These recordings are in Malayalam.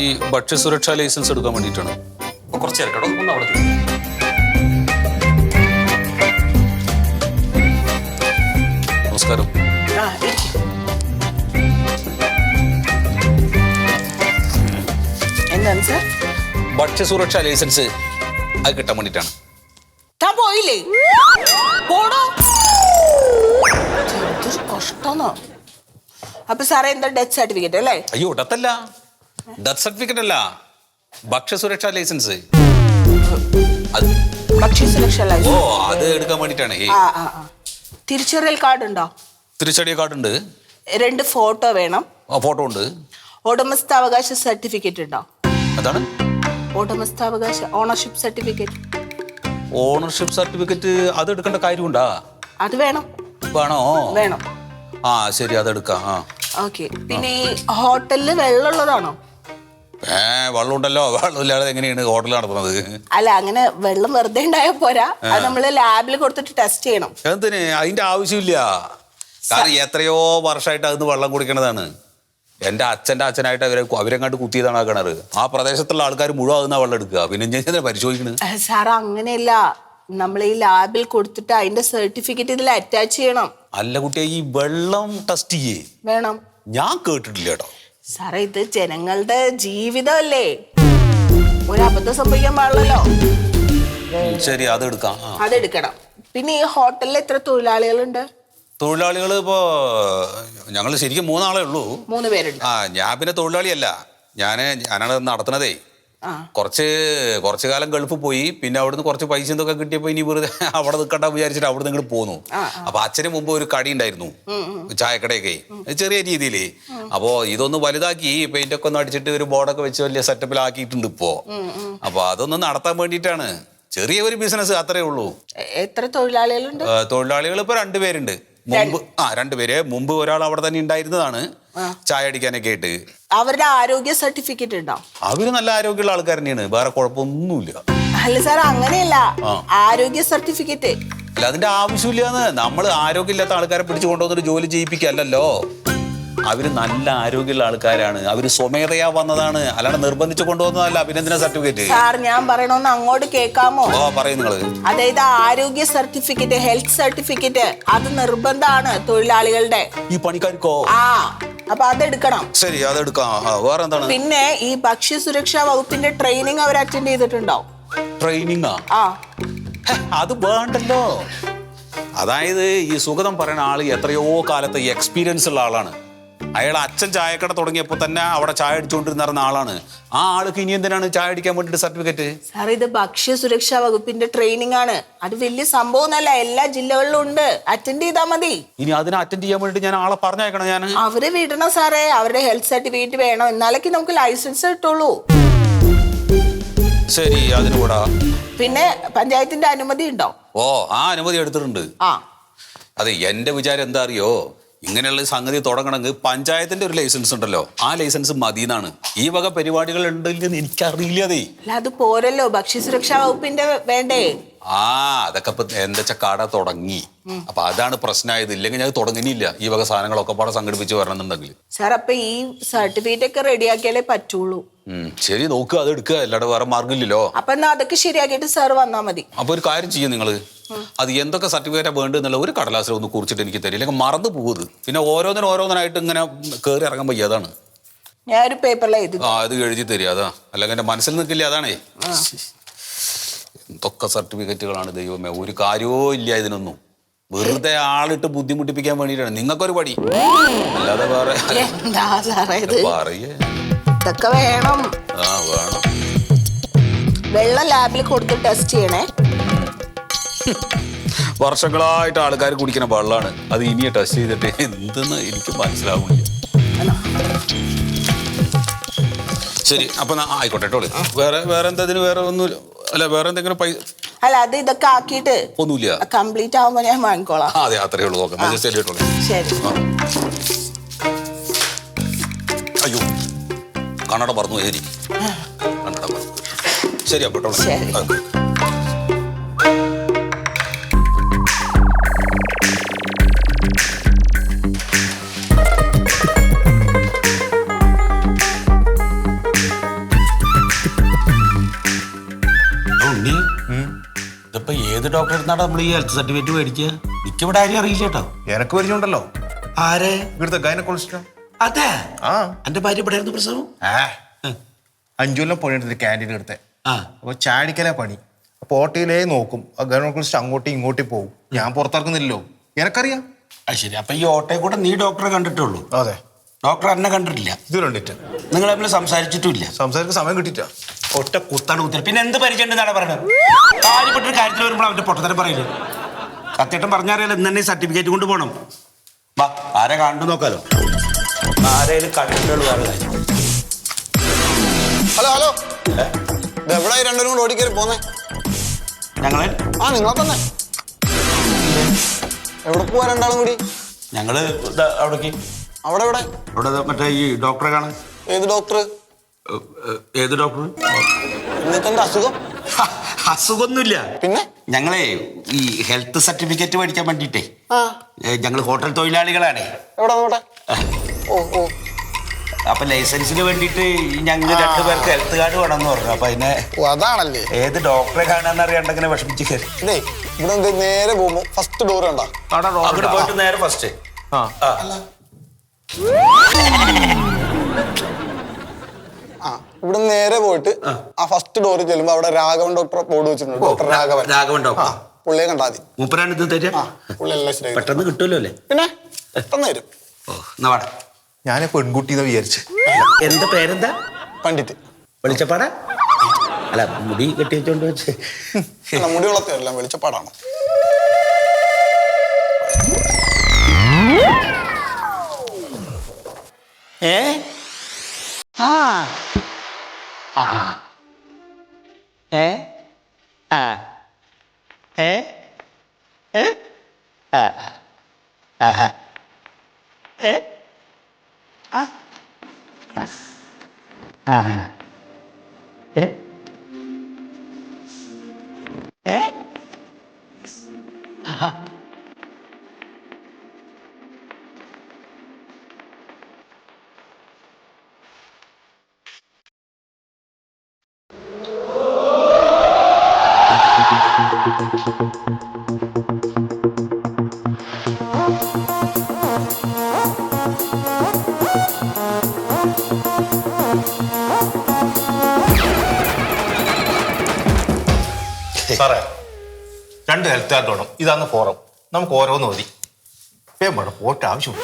ഈ ഭക്ഷ്യസുരക്ഷാ ലൈസൻസ് എടുക്കാൻ വേണ്ടിയിട്ടാണ്. കുറച്ച് കേട്ടോ ഒന്ന് അവിടെ നമസ്കാരം. എന്താണ് സാർ? ഭക്ഷ്യസുരക്ഷാ ലൈസൻസ് അത് കിട്ടാൻ വേണ്ടിയിട്ടാണ്. താൻ പോയില്ലേ? പോടോ. കഷ്ടന്നോ. അപ്പൊ സാറേ എന്താ ഡെത്ത് സർട്ടിഫിക്കറ്റ് അല്ലേ? അയ്യോ ഡത്തല്ല, ഡെത്ത് സർട്ടിഫിക്കറ്റ് അല്ല, ഭക്ഷ്യസുരക്ഷാ ലൈസൻസ്. അത് ഭക്ഷ്യസുരക്ഷാ ഓ ലൈസൻസ്. അത് എടുക്കാൻ വേണ്ടിയിട്ടാണ്. തിരിച്ചറിയൽ കാർഡ് ഉണ്ടോ? തിരിച്ചറിയൽ കാർഡ് ഉണ്ട്. 2 ഫോട്ടോ വേണം. ഫോട്ടോ ഉണ്ട്. ഉടമസ്ഥാവകാശ സർട്ടിഫിക്കറ്റ് ഉണ്ടോ? അതാണ് ഉടമസ്ഥാവകാശ ഓണർഷിപ്പ് സർട്ടിഫിക്കറ്റ്. ഓണർഷിപ്പ് സർട്ടിഫിക്കറ്റ് അത് എടുക്കേണ്ട കാര്യമുണ്ടാ? അത് വേണം. വേണോ? വേണം. ശരി അതെടുക്കാം. ഓക്കെ. പിന്നെ ഈ ഹോട്ടലില് വെള്ളമുള്ളതാണോ? വെള്ളം ഉണ്ടല്ലോ. വെള്ളം ഇല്ലാതെ എങ്ങനെയാണ് ഹോട്ടൽ നടത്തുന്നത്? അല്ല, അങ്ങനെ വെള്ളം വെറുതെ ഉണ്ടായാ പോരാ, അത് നമ്മള് ലാബിൽ കൊടുത്തിട്ട് ടെസ്റ്റ് ചെയ്യണം. എന്തിന്? അതിന്റെ ആവശ്യമില്ല. കാരണം എത്രയോ വർഷമായിട്ട് അതിന് വെള്ളം കുടിക്കണതാണ്. എൻ്റെ അച്ഛനായിട്ട് അവരെങ്ങാണ്ട് കുത്തിയതാണ് ആ കിണറ്. ആ പ്രദേശത്തുള്ള ആൾക്കാർ മുഴുവൻ അതിനാ വെള്ളം എടുക്കുക. പിന്നെ ഞാൻ പരിശോധിക്കണത് സാർ അങ്ങനെയല്ല, നമ്മൾ ഈ ലാബിൽ കൊടുത്തിട്ട് അതിന്റെ സർട്ടിഫിക്കറ്റ് ഇതിൽ അറ്റാച്ച് ചെയ്യണം. അല്ല കുട്ടിയെ, ഈ വെള്ളം ടെസ്റ്റ് ചെയ്യേ വേണം. ഞാൻ കേട്ടിട്ടില്ല കേട്ടോ. സാറേ, ഇത് ജനങ്ങളുടെ ജീവിതമല്ലേ, ഒരു അബദ്ധം സംഭവിക്കാൻ പാടില്ലല്ലോ. ശരി അതെടുക്കാം. അതെടുക്കണം. പിന്നെ ഈ ഹോട്ടലിൽ എത്ര തൊഴിലാളികളുണ്ട്? തൊഴിലാളികൾ ഇപ്പോ ഞങ്ങൾ ശരിക്കും 3 ആളേ ഉള്ളൂ. 3 പേരുണ്ട്. ഞാൻ പിന്നെ തൊഴിലാളിയല്ല, ഞാനാണ് നടത്തണതേ. കുറച്ച് കാലം ഗൾഫിൽ പോയി, പിന്നെ അവിടുന്ന് കുറച്ച് പൈസ എന്തൊക്കെ കിട്ടിയപ്പോ ഇനി വെറുതെ അവിടെ നിൽക്കണ്ട വിചാരിച്ചിട്ട് അവിടെ നിന്ന് പോന്നു. അപ്പൊ അച്ഛന് മുമ്പ് ഒരു കടി ഉണ്ടായിരുന്നു, ചായക്കടയൊക്കെ, ചെറിയ രീതിയിൽ. അപ്പോ ഇതൊന്ന് വലുതാക്കി പെയിന്റ് ഒക്കെ ഒന്ന് അടിച്ചിട്ട് ഒരു ബോർഡൊക്കെ വെച്ച് വലിയ സെറ്റപ്പിലാക്കിയിട്ടുണ്ട് ഇപ്പോ. അപ്പൊ അതൊന്ന് നടത്താൻ വേണ്ടിയിട്ടാണ്. ചെറിയ ഒരു ബിസിനസ്, അത്രേ ഉള്ളൂ. എത്ര തൊഴിലാളികളുണ്ട്? തൊഴിലാളികൾ ഇപ്പൊ 2 പേരുണ്ട്. മുമ്പ് 2 പേര്. മുമ്പ് ഒരാൾ അവിടെ തന്നെ ഉണ്ടായിരുന്നതാണ് ചായ അടിക്കാനൊക്കെ ആയിട്ട്. അവരുടെ ആരോഗ്യ സർട്ടിഫിക്കറ്റ് ഉണ്ടോ? അവര് നല്ല ആരോഗ്യമുള്ള ആൾക്കാർ തന്നെയാണ്, വേറെ കുഴപ്പമൊന്നുമില്ല. അല്ല സാർ, അങ്ങനെയല്ല, ആരോഗ്യ സർട്ടിഫിക്കറ്റ്. അല്ല അതിന്റെ ആവശ്യമില്ലാന്ന്. നമ്മൾ ആരോഗ്യമില്ലാത്ത ആൾക്കാരെ പിടിച്ചു കൊണ്ടുവന്നിട്ട് ജോലി ചെയ്യിപ്പിക്കല്ലോ. അവര് നല്ല ആരോഗ്യമുള്ള ആൾക്കാരാണ്. അവര് സ്വമേധയാ വന്നതാണ്, അല്ലാണ്ട് നിർബന്ധിച്ചു കൊണ്ടുവന്നതല്ല. അഭിനന്ദന സർട്ടിഫിക്കറ്റ്. സാർ, ഞാൻ പറയണോന്ന് അങ്ങോട്ട് കേൾക്കാമോ? പറയും നിങ്ങള്. അതായത് ആരോഗ്യ സർട്ടിഫിക്കറ്റ്, ഹെൽത്ത് സർട്ടിഫിക്കറ്റ്, അത് നിർബന്ധമാണ് തൊഴിലാളികളുടെ. ഈ പണിക്കാർക്കോ? അപ്പൊ അതെടുക്കണം. ശരി അതെടുക്കാം. വേറെ എന്താണ്? പിന്നെ ഈ ഭക്ഷ്യസുരക്ഷാ വകുപ്പിന്റെ ട്രെയിനിങ് അവർ അറ്റൻഡ് ചെയ്തിട്ടുണ്ടോ? ട്രെയിനിങ്ങാ? അത് വേണ്ടല്ലോ. അതായത് ഈ സുഗതം പറയുന്ന ആള് എത്രയോ കാലത്തെ എക്സ്പീരിയൻസ് ഉള്ള ആളാണ്. അയാൾ അച്ഛൻ ചായക്കട തുടങ്ങിയപ്പോൾ തന്നെ അവിടെ ചായ അടിച്ചുകൊണ്ടിരുന്ന ആളാണ്. ആ ആൾക്ക് ഇനി എന്തിനാണ് ചായ അടിക്കാൻ വേണ്ടിട്ട് സർട്ടിഫിക്കറ്റ്? സാർ, ഇത് ഭക്ഷ്യസുരക്ഷാ വകുപ്പിന്റെ ട്രെയിനിങ് ആണ്. അത് വലിയ സംഭവമൊന്നുമല്ല, എല്ലാ ജില്ലകളിലും ഉണ്ട്. അറ്റൻഡ് ചെയ്താൽ മതി. ഇനി അതിനെ അറ്റൻഡ് ചെയ്യാൻ വേണ്ടിട്ട് ഞാൻ ആളെ പറഞ്ഞേക്കണം. ഞാൻ അവരെ വിടണം സാറേ. അവരുടെ ഹെൽത്ത് സർട്ടിഫിക്കറ്റ് വേണം, എന്നാലേ നമുക്ക് ലൈസൻസ് കിട്ടുള്ളൂ. ശരി അതിന് കൂടാ. പിന്നെ പഞ്ചായത്തിന്റെ അനുമതി ഉണ്ടോ? അനുമതി എടുത്തിട്ടുണ്ട്. അതെ, എന്റെ വിചാരം എന്താ അറിയോ, ഇങ്ങനെയുള്ള സംഗതി തുടങ്ങണമെങ്കിൽ പഞ്ചായത്തിന്റെ ഒരു ലൈസൻസ് ഉണ്ടല്ലോ, ആ ലൈസൻസ് മതിയെന്നാണ്. ഈ വക പരിപാടികൾ ഉണ്ടെങ്കിൽ എനിക്കറിയില്ലതേ. അത് പോരല്ലോ, ഭക്ഷ്യസുരക്ഷാ വകുപ്പിന്റെ വേണ്ടേ? അതൊക്കെ ഇപ്പൊ എന്താ കട തുടങ്ങി. അപ്പൊ അതാണ് പ്രശ്നമായത്. ഇല്ലെങ്കിൽ ഞാൻ തുടങ്ങിയില്ല ഈ വക സാധനങ്ങളൊക്കെ പാടെ സംഘടിപ്പിച്ച് വരണമെന്നുണ്ടെങ്കിൽ. സാർ, അപ്പൊ ഈ സർട്ടിഫിക്കറ്റ് ഒക്കെ റെഡിയാക്കിയാലേ പറ്റുള്ളൂ. ശരി, നോക്കുക, അത് എടുക്കുക, അല്ലാതെ വേറെ മാർഗമില്ലല്ലോ. അപ്പൊ എന്നാ അതൊക്കെ ശരിയാക്കിയിട്ട് സാർ വന്നാ മതി. അപ്പൊ ഒരു കാര്യം ചെയ്യും നിങ്ങള്, അത് എന്തൊക്കെ സർട്ടിഫിക്കറ്റാ വേണ്ടെന്നുള്ള ഒരു കടലാസിൽ ഒന്ന് കുറിച്ചിട്ട് എനിക്ക് തരും, ഇല്ലെങ്കിൽ മറന്നു പോകുന്നത്. പിന്നെ ഓരോന്നിനായിട്ട് ഇങ്ങനെ കയറി ഇറങ്ങാൻ വയ്യ. അതാണ് ഞാനൊരു പേപ്പറിൽ എഴുതി. അത് എഴുതി തരിക. അതാ, അല്ലെങ്കിൽ എന്റെ മനസ്സിൽ നിൽക്കില്ല. അതാണേ. എന്തൊക്കെ സർട്ടിഫിക്കറ്റുകളാണ് ദൈവമേ, ഒരു കാര്യവും ഇല്ല ഇതിനൊന്നും. വെറുതെ ആളിട്ട് ബുദ്ധിമുട്ടിപ്പിക്കാൻ വേണ്ടിയിട്ടാണ്. നിങ്ങൾക്കൊരു പടി, അല്ലാതെ വേറെ പറയേ. ഇതൊക്കെ വേണം. വേണം. വെള്ളം ലാബിൽ കൊടുത്ത് ടെസ്റ്റ് ചെയ്യണേ. വർഷങ്ങളായിട്ട് ആൾക്കാർ കുടിക്കുന്ന വെള്ളമാണ്. അത് ഇനിയെ ടെസ്റ്റ് ചെയ്തിട്ട് എന്തെന്ന് എനിക്ക് മനസ്സിലാവുന്നില്ല. ശരി, അപ്പൊ ആയിക്കോട്ടെ കേട്ടോ. വേറെ എന്താ ഇതിന്? വേറെ ഒന്നുമില്ല. അല്ല, വേറെ എന്തെങ്കിലും പൈസ? അല്ല, അത് ഇതൊക്കെ ആക്കിയിട്ട് ഒന്നുമില്ല. കംപ്ലീറ്റ് ആവുമ്പോ ഞാൻ വാങ്ങിക്കോളാം. അതെ, അത്രേ ഉള്ളൂ. നോക്കാം. ശരി. അയ്യോ, കണ്ണട പറഞ്ഞു. കണ്ണട പറഞ്ഞു. ശരി അപ്പൊ കേട്ടോ. ഡോക്ടറെ അടുത്താണ് നമ്മൾ ഈ ഹെൽത്ത് സർട്ടിഫിക്കറ്റ് മേടിക്കുക? എനിക്കിവിടെ ആരും അറിയില്ല കേട്ടോ. എനക്ക് പരിചയമുണ്ടല്ലോ, ആരെ? ഇവിടുത്തെ ഗൈനക്കോളജിസ്റ്റ്. അതെ, ആ എന്റെ ഭാര്യ ഇവിടെ ആയിരുന്നു പ്രസവം. 5 കൊല്ലം പണിയെടുത്തിട്ട് ക്യാൻറ്റീൻ എടുത്തെ. ആ അപ്പൊ ചാടിക്കലാ പണി. അപ്പൊ ഓട്ടയിലേ നോക്കും, ഗൈനക്കോളജിസ്റ്റ് അങ്ങോട്ടും ഇങ്ങോട്ടും പോകും. ഞാൻ പുറത്തിറക്കുന്നില്ലല്ലോ, എനക്കറിയാം. അത് ശരി. അപ്പൊ ഈ ഓട്ടോയെ കൂടെ നീ ഡോക്ടറെ കണ്ടിട്ടുള്ളൂ? അതെ, ഡോക്ടർ എന്നെ കണ്ടിട്ടില്ല. ഇത് കണ്ടിട്ട് നിങ്ങൾ തമ്മിൽ സംസാരിച്ചിട്ടില്ല? സംസാരിക്കാൻ സമയം കിട്ടിയിട്ടാ. ഒറ്റ കുത്താണ് കുത്തൽ. പിന്നെ എന്ത് പരിചയം ഉണ്ടെന്നാണ് പറയുന്നത്? കാര്യപ്പെട്ടൊരു കാര്യത്തിൽ വരുമ്പോൾ അവന്റെ പൊട്ടത്തരം പറയില്ലേ? സത്യേട്ടൻ പറഞ്ഞറിയാലോ, ഇന്ന് തന്നെ സർട്ടിഫിക്കറ്റ് കൊണ്ട് പോകണം. വാ, ആരെ കാണുന്നു നോക്കാലോ. ആരെയും കണ്ടിട്ടുള്ളൂ വേറെ കാര്യം. ഹലോ ഹലോ, എവിടെ രണ്ടുപേരും കൂടെ ഓടിക്കറി പോന്നേ? ഞങ്ങള് നിങ്ങളെ തന്നെ. എവിടെ പോവാ രണ്ടാളും കൂടി? ഞങ്ങള് അവിടേക്ക്. അവിടെ എവിടെ? അവിടെ മറ്റേ ഈ ഡോക്ടറെ കാണാൻ. ഏത് ഡോക്ടർ? ഏത് ഡോക്ടർ? എന്നിട്ട് എന്റെ അസുഖം? അസുഖമൊന്നുമില്ല. പിന്നെ ഞങ്ങളെ ഈ ഹെൽത്ത് സർട്ടിഫിക്കറ്റ് മേടിക്കാൻ വേണ്ടിട്ടേ, ഞങ്ങൾ ഹോട്ടൽ തൊഴിലാളികളാണേ. എവിടെ നോട്ടെ? ഓ ഓ, അപ്പൊ ലൈസൻസിന് വേണ്ടിട്ട് ഞങ്ങൾ 2 പേർക്ക് ഹെൽത്ത് കാർഡ് വേണമെന്ന് പറഞ്ഞു. അപ്പൊ അതിനെ അതാണല്ലേ. ഏത് ഡോക്ടറെ കാണാന്ന് അറിയാണ്ടങ്ങനെ വിഷമിച്ച് കയറി. ഇതേ ഇവിടെ നേരെ പോകുമ്പോ ഫസ്റ്റ് ഡോർ കണ്ടാ? അങ്ങോട്ട് പോയിട്ട് നേരെ ഫസ്റ്റ്. ഇവിടെ നേരെ പോയിട്ട് ആ ഫസ്റ്റ് ഡോറിൽ ചെല്ലുമ്പോ അവിടെ രാഘവൻ ഡോക്ടർ ബോർഡ് വെച്ചിട്ടുണ്ട്. Doctor Raghavan doctor. പുള്ളിയെ കണ്ടാ മതി. മൂപ്പരാണ് ഇത് തരിക. പുള്ളി എല്ലാം ശരി പെട്ടെന്ന് കിട്ടുമല്ലോ അല്ലേ? പിന്നെ പെട്ടെന്ന് വരും. ഓ, എന്നാ വാടാ. ഞാൻ പെൺകുട്ടി വിചാരിച്ചു. എന്താ പേരെന്താ? പണ്ഡിറ്റ്. വെളിച്ചപ്പാടാ? അല്ല, മുടി കെട്ടി വെച്ചോണ്ട് വെച്ച്. മുടി വളർത്തിയല്ല, വെളിച്ചപ്പാടാണ്. ഏ ആ ആ ഏ ആ ഏ ഏ ആ ആ ഏ ആ ആ ഏ ഏ ആ സാറേ, 2 ഹെൽത്ത് കാർഡ് വേണം. ഇതാണ് ഫോറം. നമുക്ക് ഓരോന്ന് മതി. വേണം പോയിട്ട് ആവശ്യമുണ്ട്.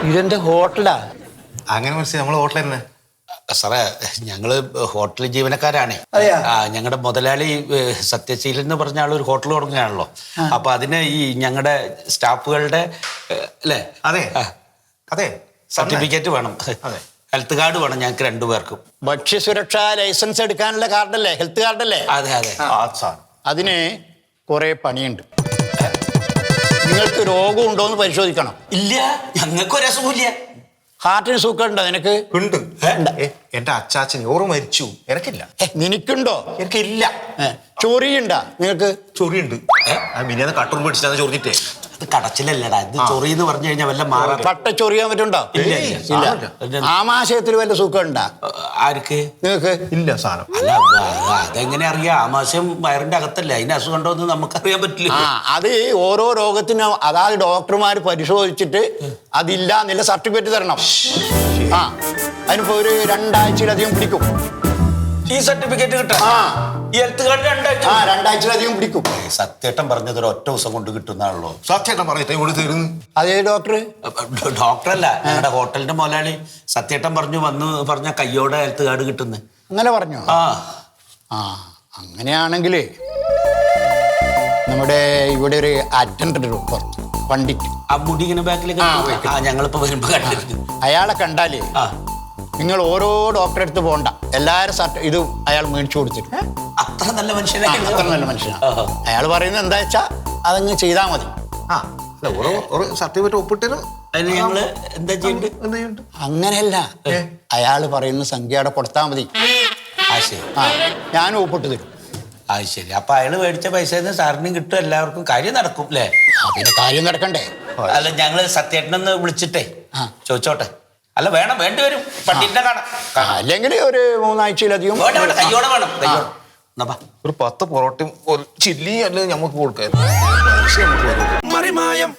ഇതെന്റെ ഹോട്ടലാ? അങ്ങനെ മനസ്സിലായി, നമ്മളെ ഹോട്ടൽ തന്നെ. സാറേ, ഞങ്ങള് ഹോട്ടൽ ജീവനക്കാരാണ്. ഞങ്ങളുടെ മുതലാളി സത്യശീലൻ എന്ന് പറഞ്ഞ ആളൊരു ഹോട്ടൽ തുടങ്ങുകയാണല്ലോ. അപ്പൊ അതിന് ഈ ഞങ്ങളുടെ സ്റ്റാഫുകളുടെ അല്ലേ, അതെ അതെ, സർട്ടിഫിക്കറ്റ് വേണം. അതെ, ഹെൽത്ത് കാർഡ് വേണം ഞങ്ങൾക്ക് 2 പേർക്കും. ഭക്ഷ്യസുരക്ഷാ ലൈസൻസ് എടുക്കാനുള്ള കാർഡല്ലേ, ഹെൽത്ത് കാർഡല്ലേ? അതെ അതെ. അതിന് കുറെ പണിയുണ്ട്. നിങ്ങൾക്ക് രോഗം ഉണ്ടോന്ന് പരിശോധിക്കണം. ഇല്ല, ഞങ്ങൾക്ക് ഒരു അസുഖമില്ല. ഹാർട്ടിന് സുഖമുണ്ടോ നിനക്ക്? ഉണ്ട്. എന്റെ അച്ചാച്ചന് ഓറ് മരിച്ചു, എനക്കില്ല. നിനക്കുണ്ടോ? എനിക്കില്ല. ചൊറിയുണ്ടോ നിങ്ങൾക്ക്? ചൊറിയുണ്ട്. മിനിയാന്ന് കട്ടൂർ പിടിച്ചാന്ന് ചൊറിഞ്ഞിട്ടേ. അത് കടച്ചിലല്ലടാ, ഇത് ചൊറി എന്ന് പറഞ്ഞു കഴിഞ്ഞാൽ വല്ല മാറാ. പട്ട ചൊറിയാൻ പറ്റുണ്ടോ? ഇല്ല. ആമാശയത്തിൽ വല്ല സുഖം ഉണ്ടാ ആർക്ക്? നിങ്ങൾക്ക്? ഇല്ല സാധനം. അല്ല, അതെങ്ങനെ അറിയാം? ആമാശയം വയറിന്റെ അകത്തല്ലേ, അതിന് അസുഖം ഉണ്ടോ എന്ന് നമുക്കറിയാൻ പറ്റില്ല. അത് ഓരോ രോഗത്തിനും അതായത് ഡോക്ടർമാർ പരിശോധിച്ചിട്ട് അതില്ല എന്നുള്ള സർട്ടിഫിക്കറ്റ് തരണം. അതിനിപ്പോ ഒരു 2 ആഴ്ചയിലധികം പിടിക്കും ഈ സർട്ടിഫിക്കറ്റ് കിട്ടാൻ. ഈ ഹെൽത്ത് കാർഡ് 2 ആഴ്ചയിലധികം പിടിക്കും. സത്യേട്ടൻ പറഞ്ഞത് ഒരു ഒറ്റ ദിവസം കൊണ്ട് കിട്ടുന്നാണല്ലോ. സത്യേട്ടൻ പറഞ്ഞിട്ട് ഇവിടെ തരുന്നു. അതേ ഡോക്ടർ? ഡോക്ടറല്ല, ഞങ്ങളുടെ ഹോട്ടലിന്റെ മുതലാളി. സത്യേട്ടൻ പറഞ്ഞ കയ്യോടെ ഹെൽത്ത് കാർഡ് കിട്ടുന്നു. അങ്ങനെ പറഞ്ഞോ? അങ്ങനെയാണെങ്കിൽ നമ്മുടെ ഇവിടെ ഒരു അറ്റൻഡർ പണ്ഡിറ്റ്, ആ മുടി ഇങ്ങനെ ബാക്കിലേക്ക് ഞങ്ങളിപ്പോ വരുമ്പോ കണ്ടിരുന്നു. അയാളെ കണ്ടാലേ നിങ്ങൾ ഓരോ ഡോക്ടറെ അടുത്ത് പോകണ്ട, എല്ലാരും ഇത് അയാൾ മേടിച്ചു കൊടുത്തിട്ട്. അത്ര നല്ല മനുഷ്യനാണ്. അത്ര നല്ല മനുഷ്യനാണ്. അയാൾ പറയുന്നത് എന്താ വെച്ചാ അതങ്ങ് ചെയ്താൽ മതി. സർട്ടിഫിക്കറ്റ് ഒപ്പിട്ടത് അതിന് ഞങ്ങള് എന്താ ചെയ്യണ്ട്? അങ്ങനെയല്ല, അയാള് പറയുന്ന സംഖ്യയുടെ കൊടുത്താൽ മതി. ഞാനും ഒപ്പിട്ട് തരും. അത് ശരി. അപ്പൊ അയാള് മേടിച്ച പൈസ സാറിനും കിട്ടും, എല്ലാവർക്കും കാര്യം നടക്കും അല്ലേ? പിന്നെ കാര്യം നടക്കണ്ടേ? അല്ല, ഞങ്ങള് സത്യേട്ടനൊന്ന് വിളിച്ചിട്ടേ ചോദിച്ചോട്ടെ. അല്ല, വേണ്ടി വരും. പണ്ഡിറ്റിനെ കാണാം. അല്ലെങ്കിൽ ഒരു 3 ആഴ്ചയിലധികം കയ്യോടെ വേണം. എന്നാ ബാ. ഒരു 10 പൊറോട്ടയും ഒരു ചില്ലിയും അല്ലെങ്കിൽ നമുക്ക് കൊടുക്കായിരുന്നു. മറിമായം